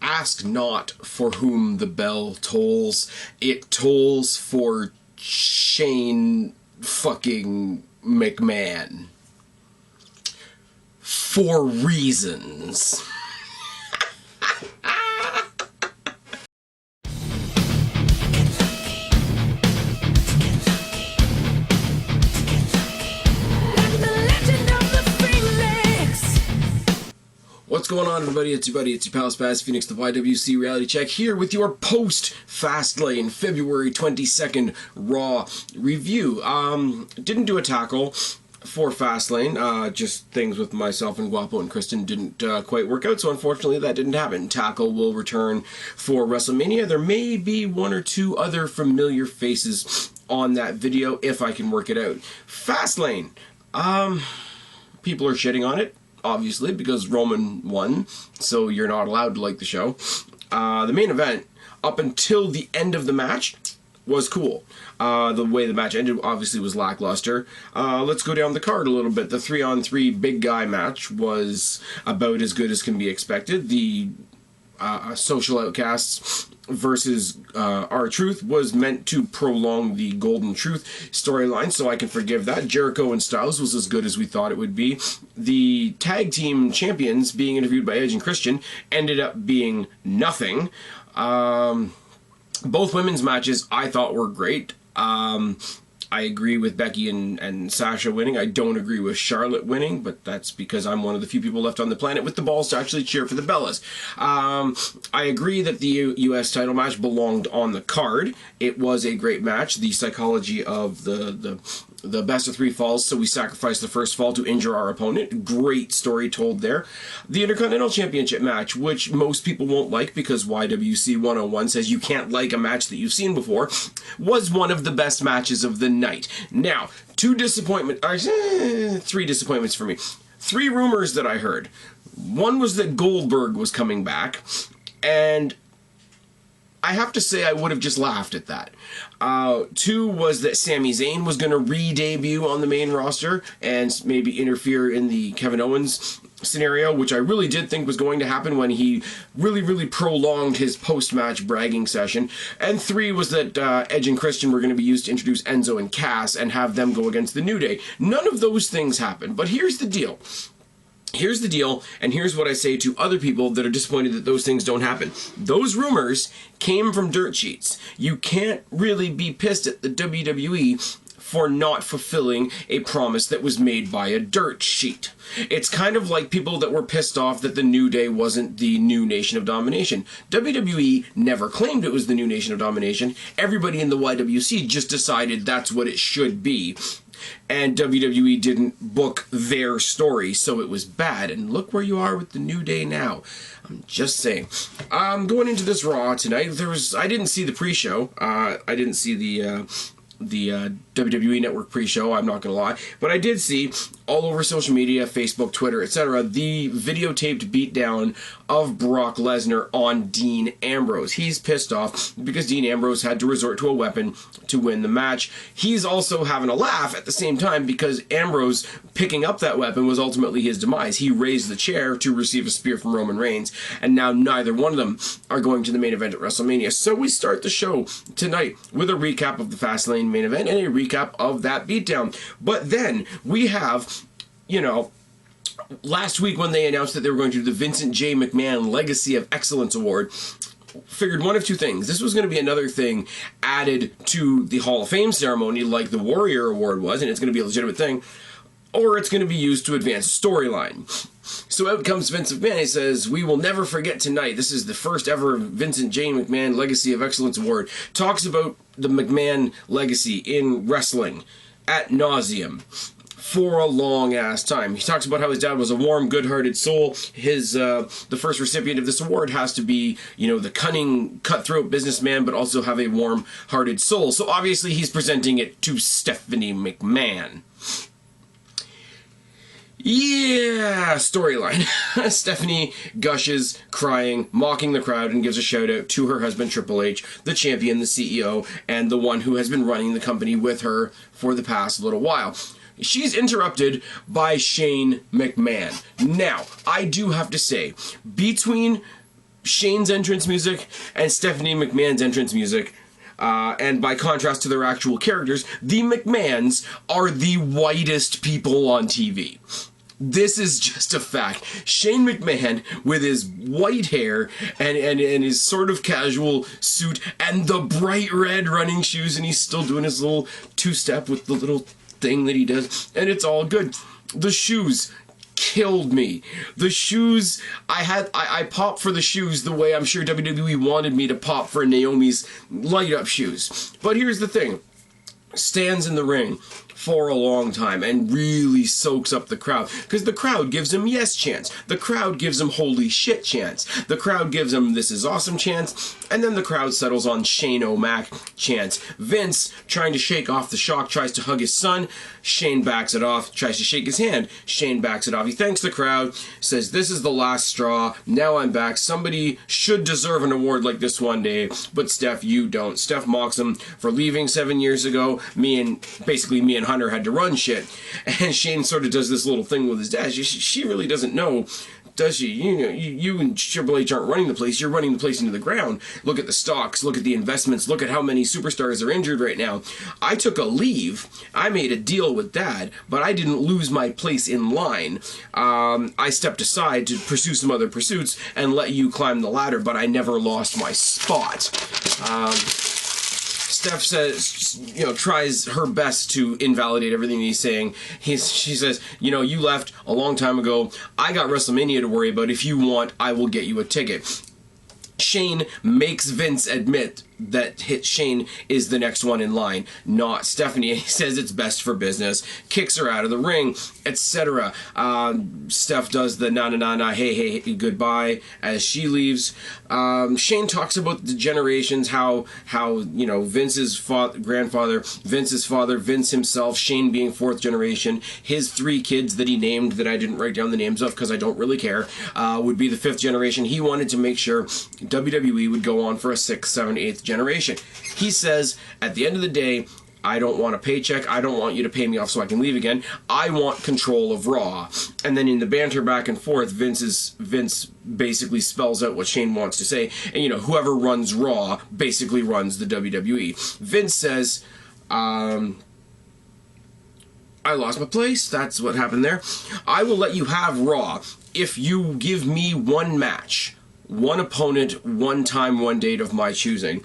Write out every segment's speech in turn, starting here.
Ask not for whom the bell tolls. It tolls for Shane fucking McMahon. For reasons. What's going on, everybody? It's your buddy, it's your pal Spaz, Phoenix, the YWC Reality Check, here with your post-Fastlane February 22nd Raw review. Didn't do a tackle for Fastlane, just things with myself and Guapo and Kristen didn't quite work out, so unfortunately that didn't happen. Tackle will return for Wrestlemania. There may be one or two other familiar faces on that video if I can work it out. Fastlane, people are shitting on it, obviously, because Roman won, so you're not allowed to like the show. The main event, up until the end of the match, was cool. The way the match ended, obviously, was lackluster. Let's go down the card a little bit. The 3-on-3 big guy match was about as good as can be expected. The Social Outcasts versus R-Truth was meant to prolong the Golden Truth storyline, so I can forgive that. Jericho and Styles was as good as we thought it would be. The tag team champions being interviewed by Edge and Christian ended up being nothing. Both women's matches I thought were great. I agree with Becky and Sasha winning. I don't agree with Charlotte winning, but that's because I'm one of the few people left on the planet with the balls to actually cheer for the Bellas. I agree that the U.S. title match belonged on the card. It was a great match. The psychology of the best of three falls, so we sacrificed the first fall to injure our opponent. Great story told there. The Intercontinental Championship match, which most people won't like because YWC 101 says you can't like a match that you've seen before, was one of the best matches of the night. Now, three disappointments for me. Three rumors that I heard. One was that Goldberg was coming back, and I have to say I would have just laughed at that. Two was that Sami Zayn was going to re-debut on the main roster and maybe interfere in the Kevin Owens scenario, which I really did think was going to happen when he really prolonged his post-match bragging session. And three was that Edge and Christian were going to be used to introduce Enzo and Cass and have them go against the New Day. None of those things happened, but here's the deal. Here's the deal, and here's what I say to other people that are disappointed that those things don't happen. Those rumors came from dirt sheets. You can't really be pissed at the WWE for not fulfilling a promise that was made by a dirt sheet. It's kind of like people that were pissed off that the New Day wasn't the new Nation of Domination. WWE never claimed it was the new Nation of Domination. Everybody in the YWC just decided that's what it should be. And WWE didn't book their story, so it was bad. And look where you are with the New Day now. I'm just saying. Going into this Raw tonight, I didn't see the pre-show. I didn't see the WWE Network pre-show, I'm not going to lie. But I did see, all over social media, Facebook, Twitter, etc., the videotaped beatdown of Brock Lesnar on Dean Ambrose. He's pissed off because Dean Ambrose had to resort to a weapon to win the match. He's also having a laugh at the same time because Ambrose picking up that weapon was ultimately his demise. He raised the chair to receive a spear from Roman Reigns, and now neither one of them are going to the main event at WrestleMania. So we start the show tonight with a recap of the Fastlane main event and a recap of that beatdown. But then we have, last week when they announced that they were going to do the Vincent J. McMahon Legacy of Excellence Award, figured one of two things. This was going to be another thing added to the Hall of Fame ceremony like the Warrior Award was, and it's going to be a legitimate thing, or it's going to be used to advance a storyline. So out comes Vince McMahon. He says, "We will never forget tonight. This is the first ever Vincent J. McMahon Legacy of Excellence Award." Talks about the McMahon legacy in wrestling ad nauseum for a long-ass time. He talks about how his dad was a warm, good-hearted soul. The first recipient of this award has to be, the cunning, cutthroat businessman, but also have a warm-hearted soul. So obviously he's presenting it to Stephanie McMahon. Yeah, storyline. Stephanie gushes, crying, mocking the crowd, and gives a shout out to her husband Triple H, the champion, the CEO, and the one who has been running the company with her for the past little while. She's interrupted by Shane McMahon. Now, I do have to say, between Shane's entrance music and Stephanie McMahon's entrance music, and by contrast to their actual characters, the McMahons are the whitest people on TV. This is just a fact. Shane McMahon, with his white hair and his sort of casual suit and the bright red running shoes, and he's still doing his little two-step with the little thing that he does, and it's all good. The shoes killed me. The shoes, I popped for the shoes the way I'm sure WWE wanted me to pop for Naomi's light-up shoes. But here's the thing. Stands in the ring for a long time and really soaks up the crowd, because the crowd gives him yes chants, the crowd gives him holy shit chants, the crowd gives him this is awesome chants, and then the crowd settles on Shane O'Mac chants. Vince, trying to shake off the shock, tries to hug his son. Shane backs it off, tries to shake his hand. Shane backs it off. He thanks the crowd, says this is the last straw, now I'm back. Somebody should deserve an award like this one day, but Steph, you don't. Steph mocks him for leaving 7 years ago. Me and Hunter had to run shit, and Shane sort of does this little thing with his dad. She really doesn't know, does she? You and Triple H aren't running the place. You're running the place into the ground. Look at the stocks. Look at the investments. Look at how many superstars are injured right now. I took a leave. I made a deal with Dad, but I didn't lose my place in line. I stepped aside to pursue some other pursuits and let you climb the ladder, but I never lost my spot. Steph says, tries her best to invalidate everything he's saying. She says, you left a long time ago. I got WrestleMania to worry about. If you want, I will get you a ticket. Shane makes Vince admit that Shane is the next one in line, not Stephanie. He says it's best for business, kicks her out of the ring, etc. Steph does the na hey goodbye as she leaves. Shane talks about the generations, how Vince's grandfather, Vince's father, Vince himself, Shane being fourth generation, his 3 kids that he named that I didn't write down the names of because I don't really care, would be the 5th generation. He wanted to make sure WWE would go on for a 6th, 7th, 8th generation. He says, at the end of the day, I don't want a paycheck. I don't want you to pay me off so I can leave again. I want control of Raw. And then in the banter back and forth, Vince basically spells out what Shane wants to say. And, whoever runs Raw basically runs the WWE. Vince says, I lost my place. That's what happened there. I will let you have Raw if you give me one match. One opponent, one time, one date of my choosing,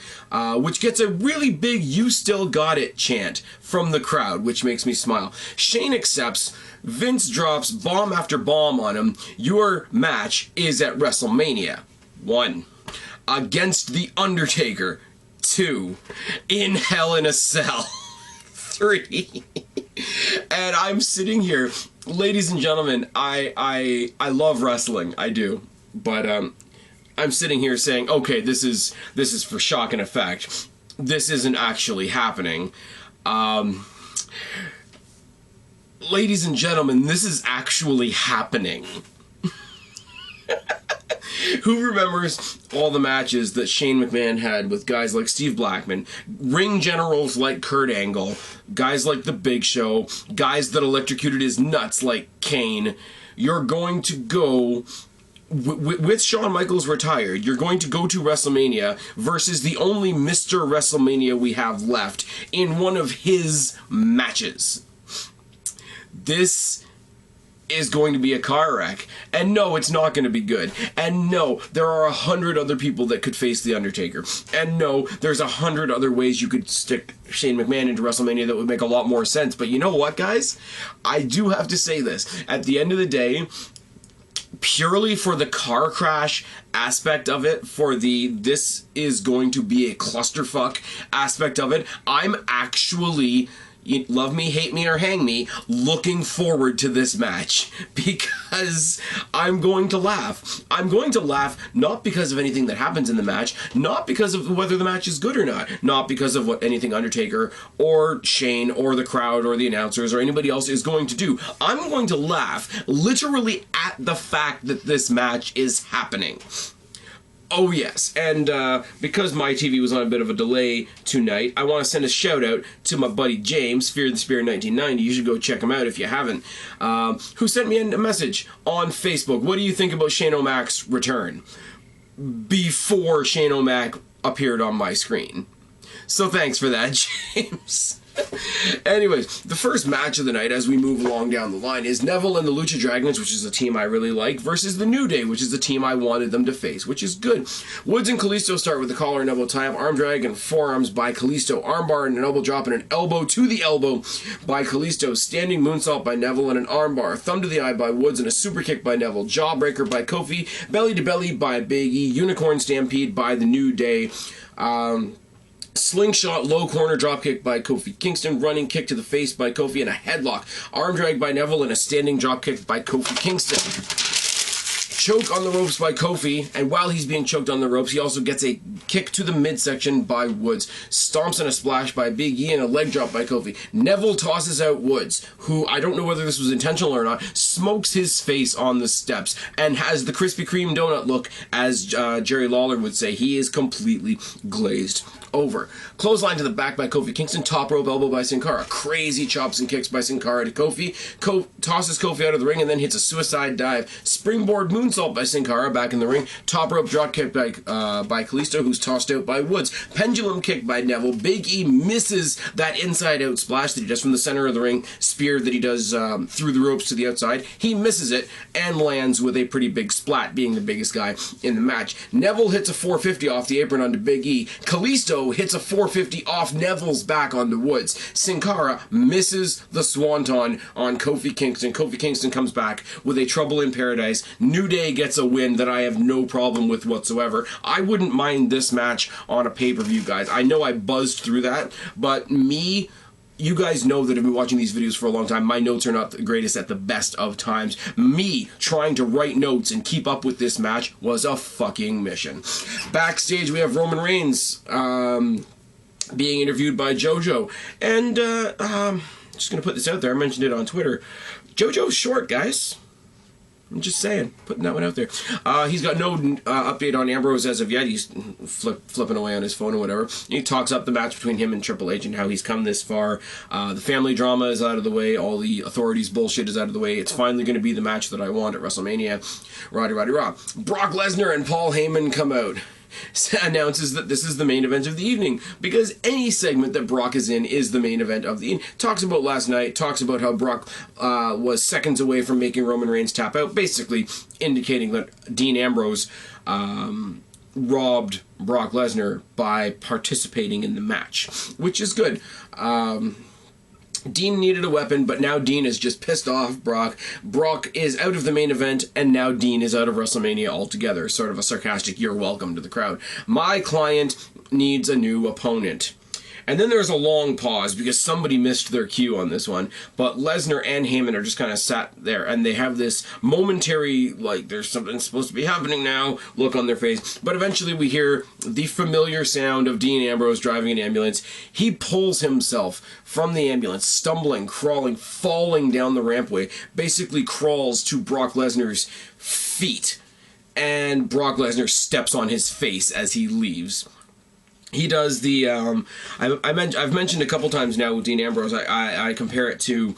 which gets a really big "you still got it" chant from the crowd, which makes me smile. Shane accepts. Vince drops bomb after bomb on him. Your match is at WrestleMania. 1. Against The Undertaker. 2. In Hell in a Cell. 3. And I'm sitting here, ladies and gentlemen, I love wrestling, I do, but I'm sitting here saying, okay, this is for shock and effect. This isn't actually happening. Ladies and gentlemen, this is actually happening. Who remembers all the matches that Shane McMahon had with guys like Steve Blackman, ring generals like Kurt Angle, guys like The Big Show, guys that electrocuted his nuts like Kane? You're going to go... with Shawn Michaels retired, you're going to go to WrestleMania versus the only Mr. WrestleMania we have left in one of his matches. This is going to be a car wreck. And no, it's not going to be good. And no, there are 100 other people that could face The Undertaker. And no, there's 100 other ways you could stick Shane McMahon into WrestleMania that would make a lot more sense. But you know what, guys? I do have to say this. At the end of the day, purely for the car crash aspect of it, for the this is going to be a clusterfuck aspect of it, I'm actually, love me, hate me, or hang me, looking forward to this match because I'm going to laugh. I'm going to laugh not because of anything that happens in the match, not because of whether the match is good or not because of what anything Undertaker or Shane or the crowd or the announcers or anybody else is going to do. I'm going to laugh literally at the fact that this match is happening. Oh yes, and because my TV was on a bit of a delay tonight, I want to send a shout out to my buddy James, Fear the Spear 1990, you should go check him out if you haven't, who sent me a message on Facebook. What do you think about Shane O'Mac's return? before Shane O'Mac appeared on my screen. So thanks for that, James. Anyways, the first match of the night as we move along down the line is Neville and the Lucha Dragons, which is a team I really like, versus the New Day, which is the team I wanted them to face, which is good. Woods and Kalisto start with the collar and elbow tie-up, arm drag and forearms by Kalisto, armbar and an elbow drop and an elbow to the elbow by Kalisto, standing moonsault by Neville and an armbar, thumb to the eye by Woods and a super kick by Neville, jawbreaker by Kofi, belly to belly by Big E, unicorn stampede by the New Day, slingshot low corner dropkick by Kofi Kingston, running kick to the face by Kofi, and a headlock, arm drag by Neville, and a standing dropkick by Kofi Kingston. Choke on the ropes by Kofi, and while he's being choked on the ropes, he also gets a kick to the midsection by Woods. Stomps and a splash by Big E and a leg drop by Kofi. Neville tosses out Woods, who, I don't know whether this was intentional or not, smokes his face on the steps and has the Krispy Kreme donut look, as Jerry Lawler would say. He is completely glazed over. Clothesline to the back by Kofi Kingston, top rope elbow by Sin Cara. Crazy chops and kicks by Sin Cara to Kofi. Tosses Kofi out of the ring and then hits a suicide dive. Springboard moonsault by Sin Cara back in the ring. Top rope drop kick by Kalisto, who's tossed out by Woods. Pendulum kick by Neville. Big E misses that inside out splash that he does from the center of the ring. Spear that he does through the ropes to the outside. He misses it and lands with a pretty big splat, being the biggest guy in the match. Neville hits a 450 off the apron onto Big E. Kalisto hits a 450 off Neville's back onto Woods. Sin Cara misses the swanton on Kofi Kingston. Kofi Kingston comes back with a Trouble in Paradise. New Day gets a win that I have no problem with whatsoever. I wouldn't mind this match on a pay-per-view, guys. I know I buzzed through that, but you guys know that I've been watching these videos for a long time. My notes are not the greatest at the best of times. Me trying to write notes and keep up with this match was a fucking mission. Backstage, we have Roman Reigns being interviewed by JoJo. And just going to put this out there. I mentioned it on Twitter. JoJo's short, guys. I'm just saying, putting that one out there. He's got no update on Ambrose as of yet. He's flipping away on his phone or whatever. He talks up the match between him and Triple H and how he's come this far. The family drama is out of the way. All the authorities bullshit is out of the way. It's finally going to be the match that I want at WrestleMania. Roddy Raw. Brock Lesnar and Paul Heyman come out. Announces that this is the main event of the evening, because any segment that Brock is in is the main event of the evening. Talks about last night, talks about how Brock was seconds away from making Roman Reigns tap out, basically indicating that Dean Ambrose robbed Brock Lesnar by participating in the match, which is good. Dean needed a weapon, but now Dean is just pissed off Brock. Brock is out of the main event, and now Dean is out of WrestleMania altogether. Sort of a sarcastic, you're welcome to the crowd. My client needs a new opponent. And then there's a long pause because somebody missed their cue on this one. But Lesnar and Heyman are just kind of sat there, and they have this momentary, like, there's something supposed to be happening now, look on their face. But eventually we hear the familiar sound of Dean Ambrose driving an ambulance. He pulls himself from the ambulance, stumbling, crawling, falling down the rampway, basically crawls to Brock Lesnar's feet. And Brock Lesnar steps on his face as he leaves. He does the, I've mentioned a couple times now with Dean Ambrose, I compare it to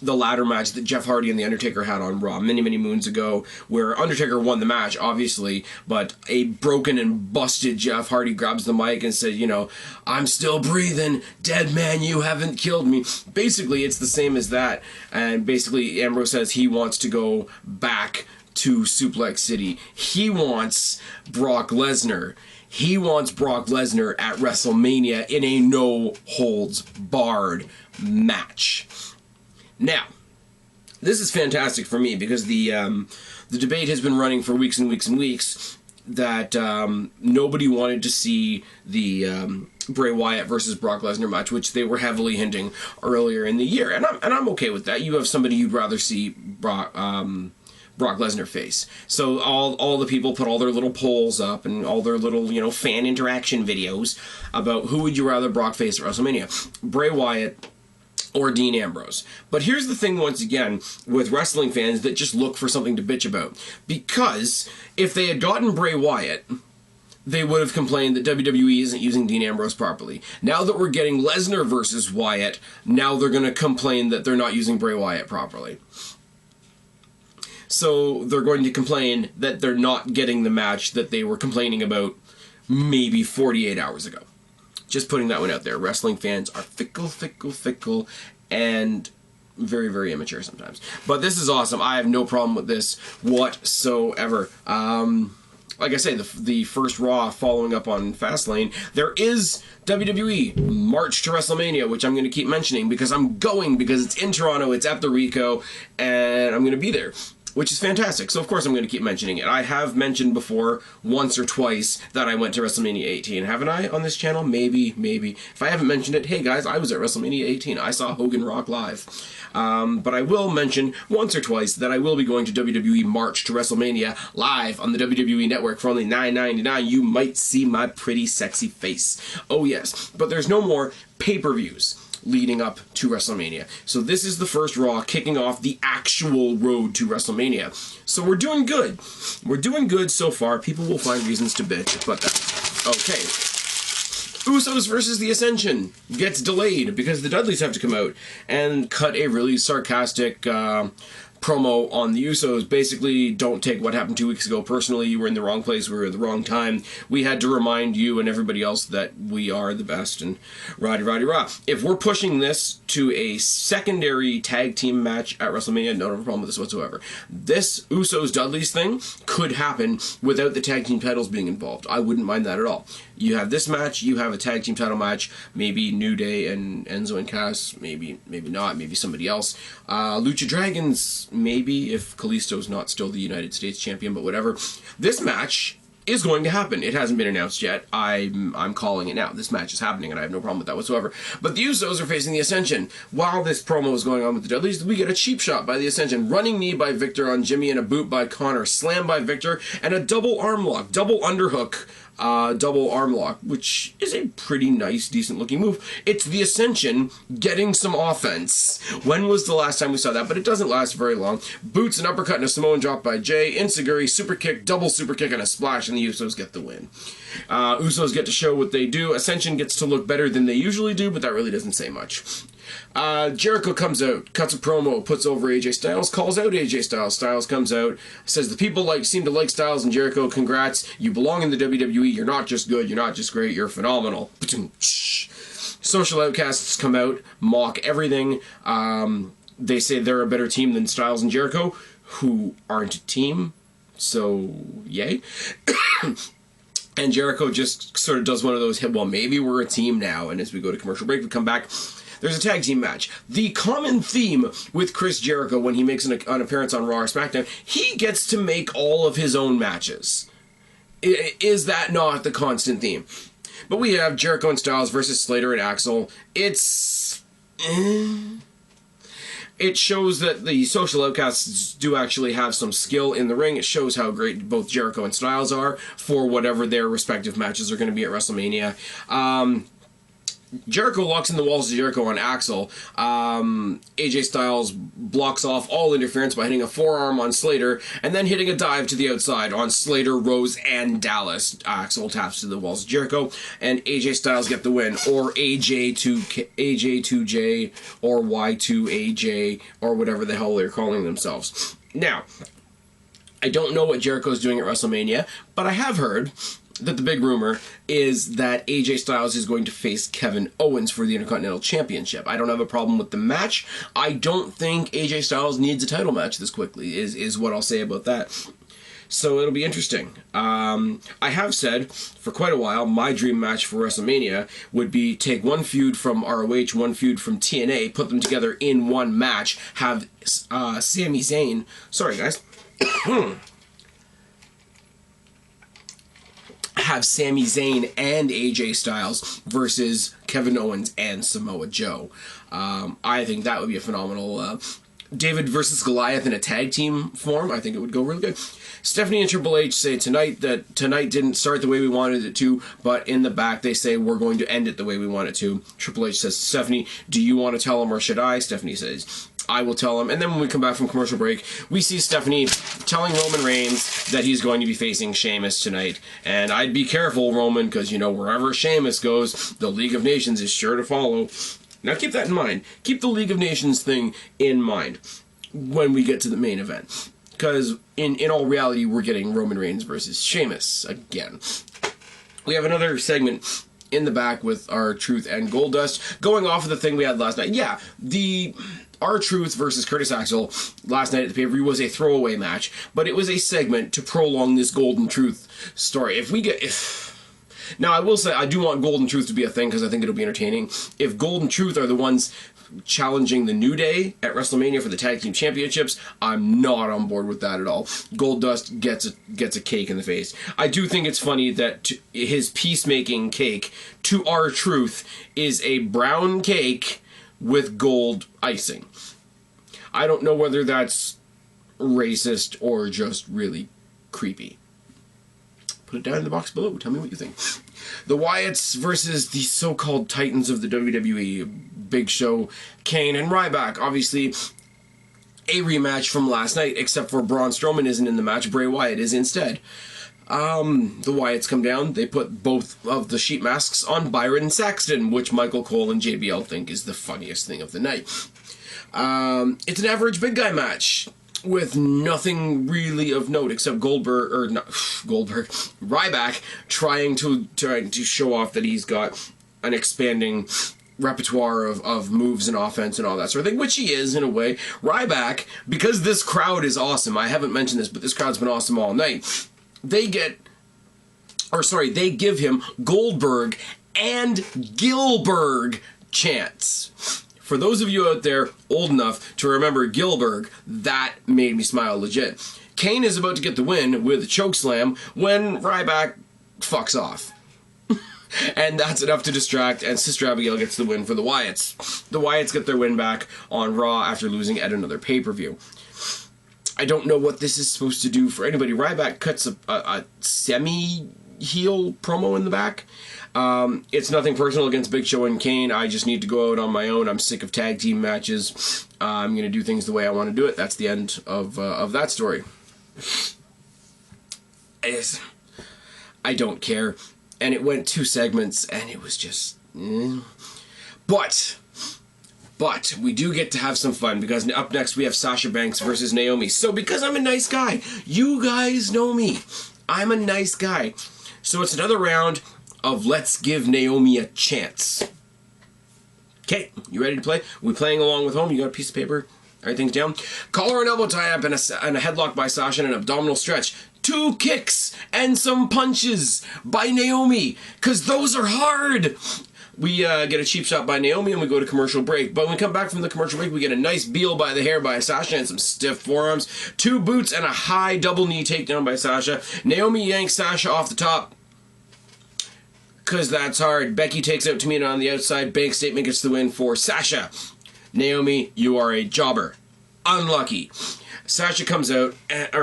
the ladder match that Jeff Hardy and The Undertaker had on Raw many, many moons ago, where Undertaker won the match, obviously, but a broken and busted Jeff Hardy grabs the mic and says, you know, I'm still breathing, dead man, you haven't killed me. Basically, it's the same as that, and basically Ambrose says he wants to go back to Suplex City. He wants Brock Lesnar. He wants Brock Lesnar at WrestleMania in a no-holds-barred match. Now, this is fantastic for me because the debate has been running for weeks and weeks and weeks that nobody wanted to see the Bray Wyatt versus Brock Lesnar match, which they were heavily hinting earlier in the year, and I'm okay with that. You have somebody you'd rather see Brock Lesnar face. So all the people put all their little polls up and all their little, you know, fan interaction videos about who would you rather Brock face at WrestleMania, Bray Wyatt or Dean Ambrose. But here's the thing once again with wrestling fans that just look for something to bitch about. Because if they had gotten Bray Wyatt, they would have complained that WWE isn't using Dean Ambrose properly. Now that we're getting Lesnar versus Wyatt, now they're going to complain that they're not using Bray Wyatt properly. So they're going to complain that they're not getting the match that they were complaining about maybe 48 hours ago. Just putting that one out there. Wrestling fans are fickle, and very, very immature sometimes. But this is awesome. I have no problem with this whatsoever. Like I say, the first Raw following up on Fastlane, there is WWE March to WrestleMania, which I'm going to keep mentioning because it's in Toronto, it's at the Rico, and I'm going to be there, which is fantastic. So of course I'm going to keep mentioning it. I have mentioned before, once or twice, that I went to WrestleMania 18. Haven't I on this channel? Maybe. If I haven't mentioned it, hey guys, I was at WrestleMania 18. I saw Hogan Rock live. But I will mention once or twice that I will be going to WWE March to WrestleMania live on the WWE Network for only $9.99. You might see my pretty sexy face. Oh yes, but there's no more pay-per-views leading up to WrestleMania. So this is the first Raw kicking off the actual road to WrestleMania. So we're doing good. We're doing good so far. People will find reasons to bitch, but that's okay. Usos versus the Ascension gets delayed because the Dudleys have to come out and cut a really sarcastic promo on the Usos. Basically, don't take what happened 2 weeks ago personally. You were in the wrong place. We were at the wrong time. We had to remind you and everybody else that we are the best, and rah. If we're pushing this to a secondary tag team match at WrestleMania, no problem with this whatsoever. This Usos Dudleys thing could happen without the tag team titles being involved. I wouldn't mind that at all. You have this match, you have a tag team title match, maybe New Day and Enzo and Cass, maybe not, maybe somebody else. Lucha Dragons, maybe, if Kalisto's not still the United States champion, but whatever. This match is going to happen. It hasn't been announced yet. I'm calling it now. This match is happening, and I have no problem with that whatsoever. But the Usos are facing the Ascension. While this promo is going on with the Dudleys, we get a cheap shot by the Ascension. Running knee by Victor on Jimmy and a boot by Connor. Slam by Victor, and a double arm lock, double underhook. Double arm lock, which is a pretty nice, decent looking move. It's the Ascension getting some offense. When was the last time we saw that? But it doesn't last very long. Boots, an uppercut, and a Samoan drop by Jay. Enzuigiri, super kick, double super kick, and a splash, and the Usos get the win. Usos get to show what they do. Ascension gets to look better than they usually do, but that really doesn't say much. Jericho comes out, cuts a promo, puts over AJ Styles, calls out AJ Styles. Styles comes out, says the people seem to like Styles and Jericho. Congrats, you belong in the WWE. You're not just good, you're not just great, you're phenomenal. Social outcasts come out, mock everything. They say they're a better team than Styles and Jericho, who aren't a team. So yay. And Jericho just sort of does one of those, well, maybe we're a team now. And as we go to commercial break, we come back. There's a tag team match. The common theme with Chris Jericho when he makes an appearance on Raw or SmackDown, he gets to make all of his own matches. Is that not the constant theme? But we have Jericho and Styles versus Slater and Axel. It's... It shows that the social outcasts do actually have some skill in the ring. It shows how great both Jericho and Styles are for whatever their respective matches are going to be at WrestleMania. Jericho locks in the walls of Jericho on Axel. AJ Styles blocks off all interference by hitting a forearm on Slater and then hitting a dive to the outside on Slater, Rose, and Dallas. Axel taps to the walls of Jericho, and AJ Styles get the win, or AJ2J, or Y2AJ, or whatever the hell they're calling themselves. Now, I don't know what Jericho's doing at WrestleMania, but I have heard that the big rumor is that AJ Styles is going to face Kevin Owens for the Intercontinental Championship. I don't have a problem with the match. I don't think AJ Styles needs a title match this quickly, is what I'll say about that. So it'll be interesting. I have said for quite a while, my dream match for WrestleMania would be take one feud from ROH, one feud from TNA, put them together in one match, have Sami Zayn... Sorry, guys. Have Sami Zayn and AJ Styles versus Kevin Owens and Samoa Joe. I think that would be a phenomenal David versus Goliath in a tag team form. I think it would go really good. Stephanie and Triple H say tonight that tonight didn't start the way we wanted it to, but in the back they say we're going to end it the way we want it to. Triple H says, Stephanie, do you want to tell him or should I? Stephanie says, I will tell him. And then when we come back from commercial break, we see Stephanie telling Roman Reigns that he's going to be facing Sheamus tonight. And I'd be careful, Roman, because, you know, wherever Sheamus goes, the League of Nations is sure to follow. Now keep that in mind. Keep the League of Nations thing in mind when we get to the main event. because in all reality, we're getting Roman Reigns versus Sheamus again. We have another segment in the back with R-Truth and Goldust, going off of the thing we had last night. Yeah, the R-Truth versus Curtis Axel last night at the pay-per-view was a throwaway match, but it was a segment to prolong this Golden Truth story. Now, I will say, I do want Golden Truth to be a thing because I think it'll be entertaining. If Golden Truth are the ones challenging the New Day at WrestleMania for the Tag Team Championships, I'm not on board with that at all. Goldust gets a cake in the face. I do think it's funny that his peacemaking cake to R-Truth is a brown cake with gold icing. I don't know whether that's racist or just really creepy. Put it down in the box below. Tell me what you think. The Wyatts versus the so-called titans of the WWE. Big Show, Kane, and Ryback. Obviously, a rematch from last night, except for Braun Strowman isn't in the match. Bray Wyatt is instead. The Wyatts come down. They put both of the sheet masks on Byron Saxton, which Michael Cole and JBL think is the funniest thing of the night. It's an average big guy match with nothing really of note except Ryback trying to show off that he's got an expanding repertoire of moves and offense and all that sort of thing, which he is in a way. Ryback, because this crowd is awesome, I haven't mentioned this, but this crowd's been awesome all night, they give him Goldberg and Gilberg chants. For those of you out there old enough to remember Gilberg, that made me smile legit. Kane is about to get the win with a chokeslam when Ryback fucks off. And that's enough to distract, and Sister Abigail gets the win for the Wyatts. The Wyatts get their win back on Raw after losing at another pay-per-view. I don't know what this is supposed to do for anybody. Ryback cuts a semi-heel promo in the back. It's nothing personal against Big Show and Kane. I just need to go out on my own. I'm sick of tag team matches. I'm going to do things the way I want to do it. That's the end of that story. I don't care. And it went 2 segments, and it was just... But we do get to have some fun, because up next we have Sasha Banks versus Naomi. So because I'm a nice guy, you guys know me. I'm a nice guy. So it's another round of Let's Give Naomi a Chance. Okay, you ready to play? We playing along with home? You got a piece of paper? Everything's down? Collar and elbow tie-up and a headlock by Sasha and an abdominal stretch. 2 kicks and some punches by Naomi, because those are hard. We get a cheap shot by Naomi and we go to commercial break. But when we come back from the commercial break, we get a nice Beal by the hair by Sasha and some stiff forearms. 2 boots and a high double knee takedown by Sasha. Naomi yanks Sasha off the top, because that's hard. Becky takes out Tamina on the outside. Bank statement gets the win for Sasha. Naomi, you are a jobber. Unlucky. Sasha comes out,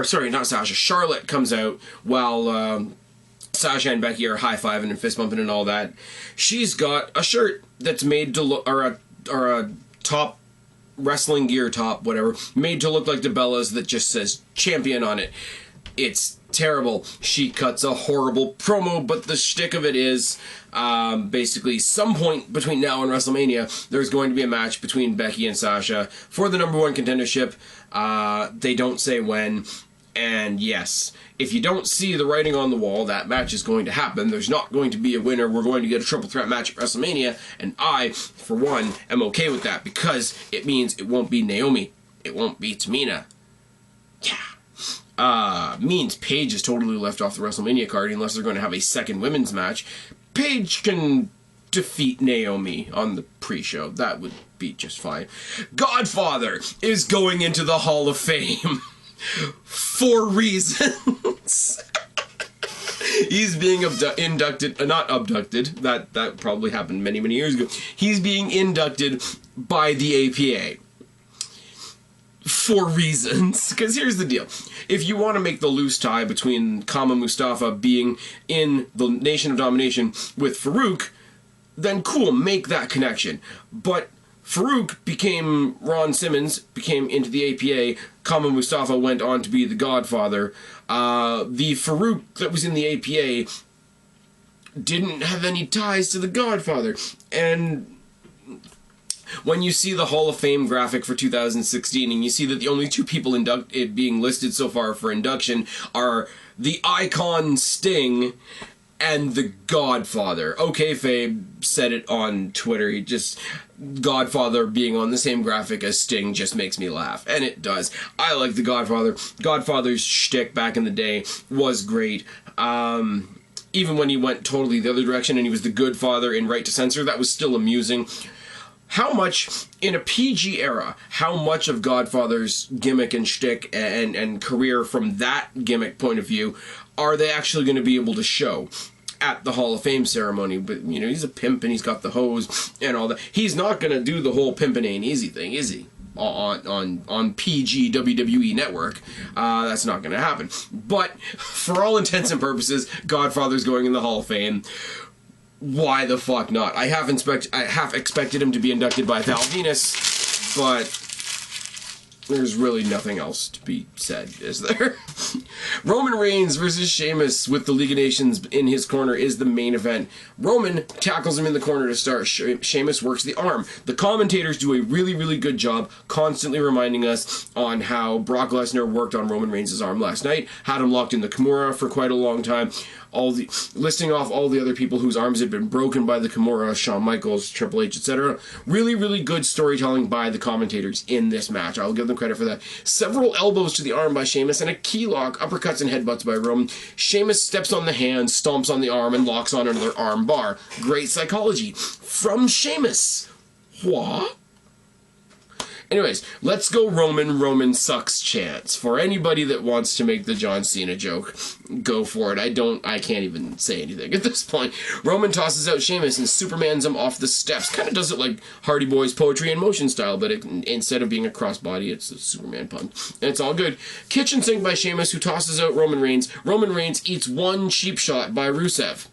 Charlotte comes out while Sasha and Becky are high-fiving and fist-bumping and all that. She's got a shirt that's made to look, or a top, wrestling gear top, whatever, made to look like the Bellas that just says champion on it. It's terrible. She cuts a horrible promo, but the shtick of it is basically some point between now and WrestleMania, there's going to be a match between Becky and Sasha for the #1 contendership. They don't say when, and yes, if you don't see the writing on the wall, that match is going to happen. There's not going to be a winner. We're going to get a triple threat match at WrestleMania, and I, for one, am okay with that, because it means it won't be Naomi. It won't be Tamina. Yeah. Means Paige is totally left off the WrestleMania card unless they're going to have a second women's match. Paige can defeat Naomi on the pre-show. That would be just fine. Godfather is going into the Hall of Fame for reasons. He's being inducted, not abducted, that probably happened many, many years ago. He's being inducted by the APA. For reasons. Because here's the deal. If you want to make the loose tie between Kama Mustafa being in the Nation of Domination with Farouk, then cool, make that connection. But Farouk Ron Simmons became into the APA, Kama Mustafa went on to be the Godfather. The Farouk that was in the APA didn't have any ties to the Godfather. And when you see the Hall of Fame graphic for 2016 and you see that the only two people being listed so far for induction are the icon Sting and the Godfather. Okay, Fabe said it on Twitter. He just... Godfather being on the same graphic as Sting just makes me laugh. And it does. I like the Godfather. Godfather's shtick back in the day was great. Even when he went totally the other direction and he was the good father in Right to Censor, that was still amusing. How much, in a PG era, how much of Godfather's gimmick and shtick and career from that gimmick point of view are they actually going to be able to show at the Hall of Fame ceremony? But, you know, he's a pimp and he's got the hose and all that. He's not going to do the whole pimpin' ain't easy thing, is he? On PG WWE Network. That's not going to happen. But, for all intents and purposes, Godfather's going in the Hall of Fame. Why the fuck not? I half expected him to be inducted by Val Venus, but there's really nothing else to be said, is there? Roman Reigns versus Sheamus with the League of Nations in his corner is the main event. Roman tackles him in the corner to start. Sheamus works the arm. The commentators do a really, really good job constantly reminding us on how Brock Lesnar worked on Roman Reigns' arm last night, had him locked in the Kimura for quite a long time. Listing off all the other people whose arms had been broken by the Kimura, Shawn Michaels, Triple H, etc. Really, really good storytelling by the commentators in this match. I'll give them credit for that. Several elbows to the arm by Sheamus and a key lock, uppercuts and headbutts by Roman. Sheamus steps on the hand, stomps on the arm, and locks on another arm bar. Great psychology from Sheamus. What? Anyways, let's go Roman sucks chants. For anybody that wants to make the John Cena joke, go for it. I can't even say anything at this point. Roman tosses out Sheamus and Supermans him off the steps. Kind of does it like Hardy Boys poetry in motion style, but instead of being a crossbody, it's a Superman pun. And it's all good. Kitchen sink by Sheamus, who tosses out Roman Reigns. Roman Reigns eats one cheap shot by Rusev.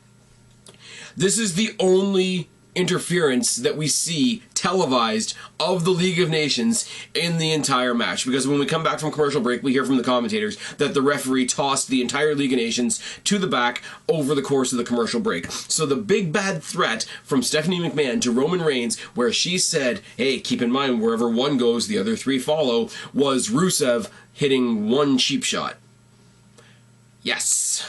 This is the only interference that we see televised of the League of Nations in the entire match, because when we come back from commercial break we hear from the commentators that the referee tossed the entire League of Nations to the back over the course of the commercial break. So the big bad threat from Stephanie McMahon to Roman Reigns, where she said, hey, keep in mind wherever one goes the other three follow, was Rusev hitting one cheap shot. Yes.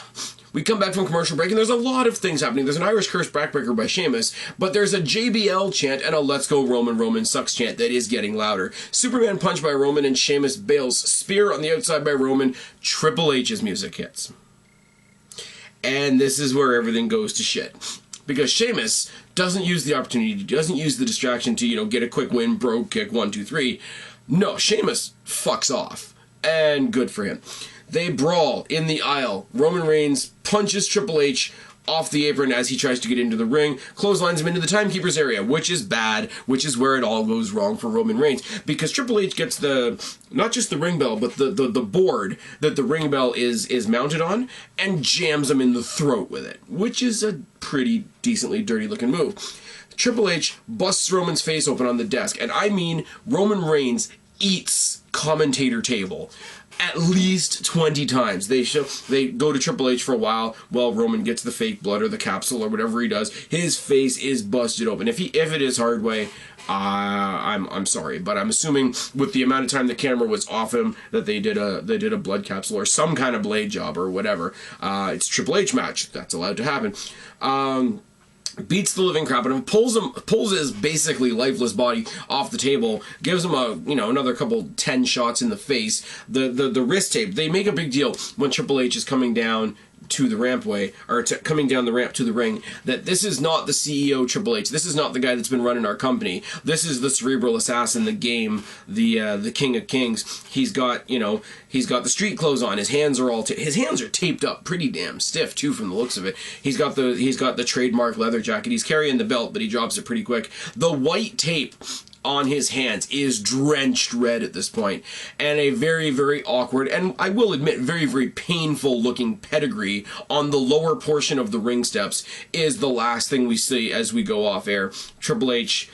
We come back from commercial break, and there's a lot of things happening. There's an Irish Curse backbreaker by Sheamus, but there's a JBL chant and a Let's Go Roman sucks chant that is getting louder. Superman punch by Roman, and Sheamus bails spear on the outside by Roman. Triple H's music hits. And this is where everything goes to shit. Because Sheamus doesn't use the opportunity, doesn't use the distraction to, you know, get a quick win, bro kick, 1, 2, 3. No, Sheamus fucks off. And good for him. They brawl in the aisle. Roman Reigns punches Triple H off the apron as he tries to get into the ring, clotheslines him into the timekeeper's area, which is bad, which is where it all goes wrong for Roman Reigns, because Triple H gets not just the ring bell, but the board that the ring bell is mounted on, and jams him in the throat with it, which is a pretty decently dirty looking move. Triple H busts Roman's face open on the desk, and I mean Roman Reigns eats commentator table at least 20 times. They go to Triple H for a while Roman gets the fake blood or the capsule or whatever he does. His face is busted open. If it is hard way, I'm sorry, but I'm assuming with the amount of time the camera was off him that they did a blood capsule or some kind of blade job or whatever. It's a Triple H match. That's allowed to happen. Beats the living crap out of him, pulls his basically lifeless body off the table, gives him another couple 10 shots in the face. The wrist tape, they make a big deal when Triple H is coming down to the rampway, or coming down the ramp to the ring, that this is not the CEO Triple H. This is not the guy that's been running our company. This is the cerebral assassin, the game, the King of Kings. He's got the street clothes on. His hands are his hands are taped up pretty damn stiff too, from the looks of it. He's got the trademark leather jacket. He's carrying the belt, but he drops it pretty quick. The white tape on his hands is drenched red at this point, and a very, very awkward, and I will admit, very, very painful looking pedigree on the lower portion of the ring steps is the last thing we see as we go off air. Triple H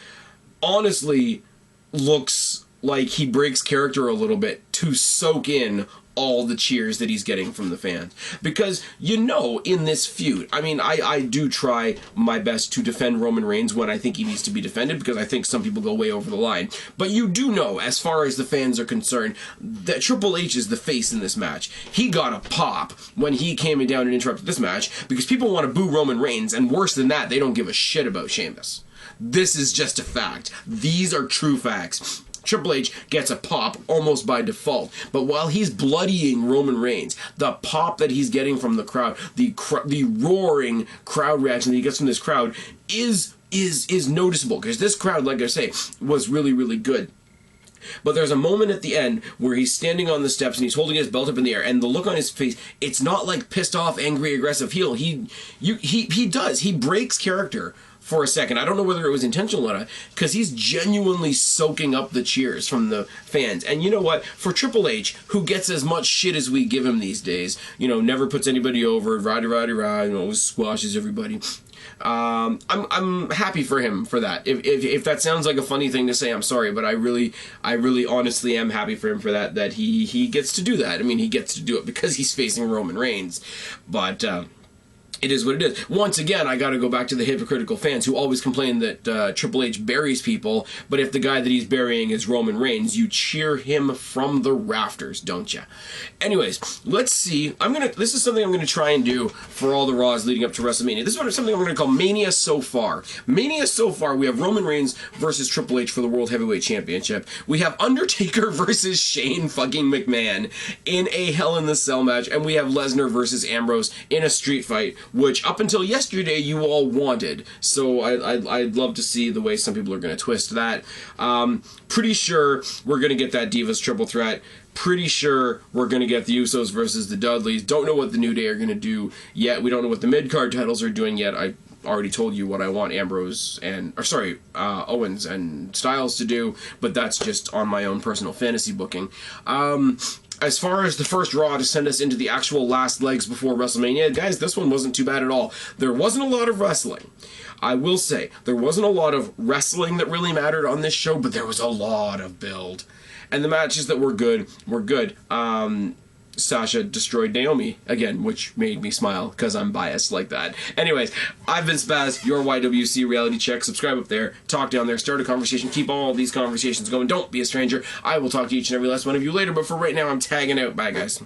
honestly looks like he breaks character a little bit to soak in all the cheers that he's getting from the fans. Because, you know, in this feud, I mean, I do try my best to defend Roman Reigns when I think he needs to be defended, because I think some people go way over the line. But you do know, as far as the fans are concerned, that Triple H is the face in this match. He got a pop when he came down and interrupted this match, because people want to boo Roman Reigns, and worse than that, they don't give a shit about Sheamus. This is just a fact. These are true facts. Triple H gets a pop almost by default, but while he's bloodying Roman Reigns, the pop that he's getting from the crowd, the roaring crowd reaction that he gets from this crowd is noticeable, because this crowd, like I say, was really, really good. But there's a moment at the end where he's standing on the steps and he's holding his belt up in the air, and the look on his face, it's not like pissed off, angry, aggressive heel. He breaks character for a second. I don't know whether it was intentional or not, because he's genuinely soaking up the cheers from the fans. And you know what? For Triple H, who gets as much shit as we give him these days, you know, never puts anybody over, rah-de-rah-de-rah, you know, squashes everybody. I'm happy for him for that. If that sounds like a funny thing to say, I'm sorry, but I really honestly am happy for him for that he gets to do that. I mean, he gets to do it because he's facing Roman Reigns. But it is what it is. Once again, I gotta go back to the hypocritical fans who always complain that Triple H buries people, but if the guy that he's burying is Roman Reigns, you cheer him from the rafters, don't you? Anyways, let's see. This is something I'm gonna try and do for all the Raws leading up to WrestleMania. This is something I'm gonna call Mania So Far. Mania So Far, we have Roman Reigns versus Triple H for the World Heavyweight Championship. We have Undertaker versus Shane fucking McMahon in a Hell in the Cell match, and we have Lesnar versus Ambrose in a street fight, which up until yesterday you all wanted. So I'd love to see the way some people are going to twist that. Pretty sure we're going to get that Divas triple threat. Pretty sure we're going to get the Usos versus the Dudleys. Don't know what the New Day are going to do yet. We don't know what the mid-card titles are doing yet. I already told you what I want Owens and Styles to do, but that's just on my own personal fantasy booking. As far as the first Raw to send us into the actual last legs before WrestleMania, guys, this one wasn't too bad at all. There wasn't a lot of wrestling. I will say, there wasn't a lot of wrestling that really mattered on this show, but there was a lot of build. And the matches that were good were good. Sasha destroyed Naomi again, which made me smile because I'm biased like that. Anyways, I've been Spaz, your YWC Reality Check. Subscribe up there, talk down there, start a conversation, keep all these conversations going. Don't be a stranger. I will talk to each and every last one of you later, but for right now, I'm tagging out. Bye, guys.